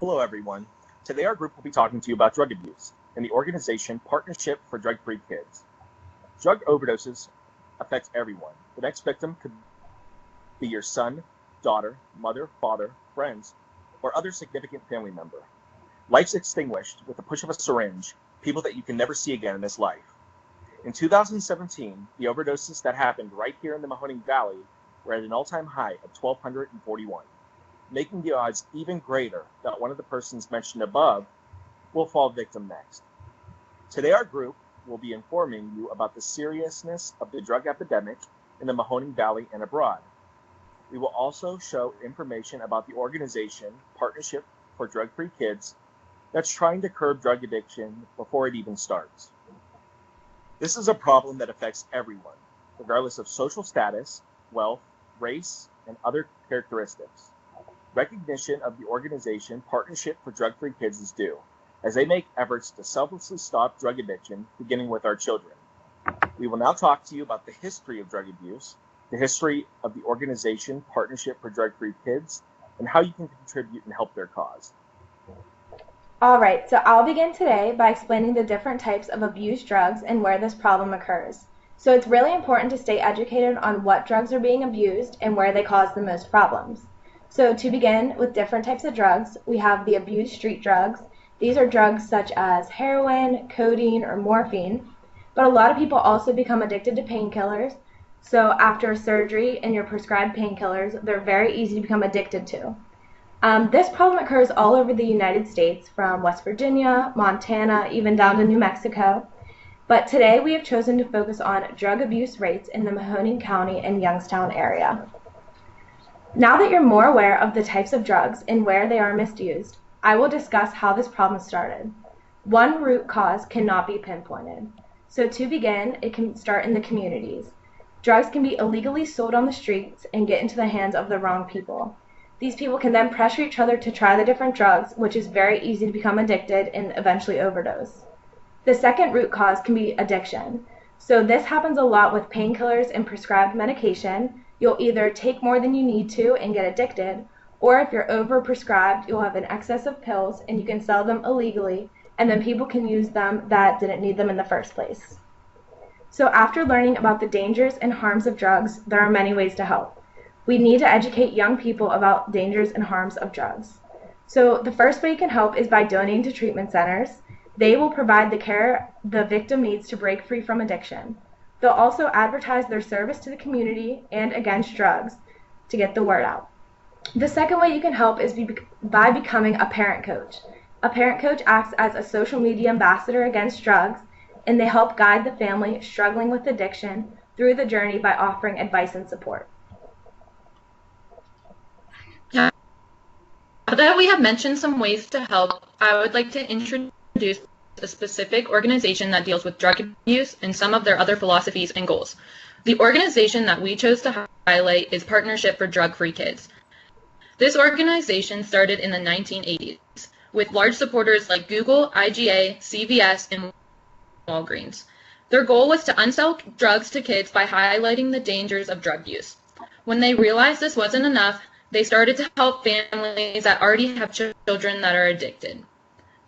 Hello, everyone. Today, our group will be talking to you about drug abuse and the organization Partnership for Drug-Free Kids. Drug overdoses affect everyone. The next victim could be your son, daughter, mother, father, friends, or other significant family member. Life's extinguished with the push of a syringe, people that you can never see again in this life. In 2017, the overdoses that happened right here in the Mahoning Valley were at an all-time high of 1,241, making the odds even greater that one of the persons mentioned above will fall victim next. Today, our group will be informing you about the seriousness of the drug epidemic in the Mahoning Valley and abroad. We will also show information about the organization Partnership for Drug-Free Kids that's trying to curb drug addiction before it even starts. This is a problem that affects everyone, regardless of social status, wealth, race, and other characteristics. Recognition of the organization Partnership for Drug-Free Kids is due, as they make efforts to selflessly stop drug addiction, beginning with our children. We will now talk to you about the history of drug abuse, the history of the organization Partnership for Drug-Free Kids, and how you can contribute and help their cause. All right, so I'll begin today by explaining the different types of abused drugs and where this problem occurs. So it's really important to stay educated on what drugs are being abused and where they cause the most problems. So to begin with different types of drugs, we have the abused street drugs. These are drugs such as heroin, codeine, or morphine. But a lot of people also become addicted to painkillers. So after surgery and you're prescribed painkillers, they're very easy to become addicted to. This problem occurs all over the United States, from West Virginia, Montana, even down to New Mexico. But today we have chosen to focus on drug abuse rates in the Mahoning County and Youngstown area. Now that you're more aware of the types of drugs and where they are misused, I will discuss how this problem started. One root cause cannot be pinpointed. So to begin, it can start in the communities. Drugs can be illegally sold on the streets and get into the hands of the wrong people. These people can then pressure each other to try the different drugs, which is very easy to become addicted and eventually overdose. The second root cause can be addiction. So this happens a lot with painkillers and prescribed medication. You'll either take more than you need to and get addicted, or if you're overprescribed, you'll have an excess of pills and you can sell them illegally, and then people can use them that didn't need them in the first place. So after learning about the dangers and harms of drugs, there are many ways to help. We need to educate young people about dangers and harms of drugs. So the first way you can help is by donating to treatment centers. They will provide the care the victim needs to break free from addiction. They'll also advertise their service to the community and against drugs to get the word out. The second way you can help is by becoming a parent coach. A parent coach acts as a social media ambassador against drugs, and they help guide the family struggling with addiction through the journey by offering advice and support. Now that we have mentioned some ways to help, I would like to introduce a specific organization that deals with drug abuse and some of their other philosophies and goals. The organization that we chose to highlight is Partnership for Drug-Free Kids. This organization started in the 1980s with large supporters like Google, IGA, CVS, and Walgreens. Their goal was to unsell drugs to kids by highlighting the dangers of drug use. When they realized this wasn't enough, they started to help families that already have children that are addicted.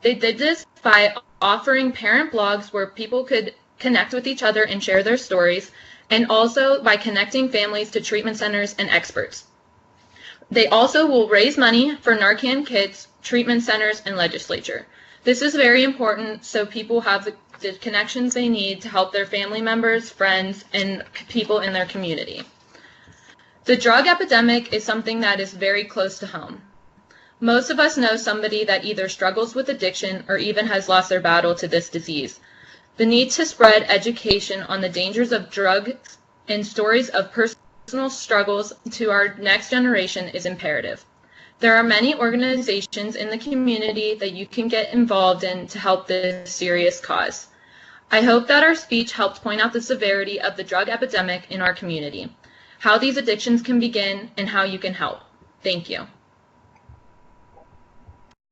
They did this by offering parent blogs where people could connect with each other and share their stories, and also by connecting families to treatment centers and experts. They also will raise money for Narcan kits, treatment centers, and legislature. This is very important so people have the connections they need to help their family members, friends, and people in their community. The drug epidemic is something that is very close to home. Most of us know somebody that either struggles with addiction or even has lost their battle to this disease. The need to spread education on the dangers of drugs and stories of personal struggles to our next generation is imperative. There are many organizations in the community that you can get involved in to help this serious cause. I hope that our speech helped point out the severity of the drug epidemic in our community, how these addictions can begin, and how you can help. Thank you.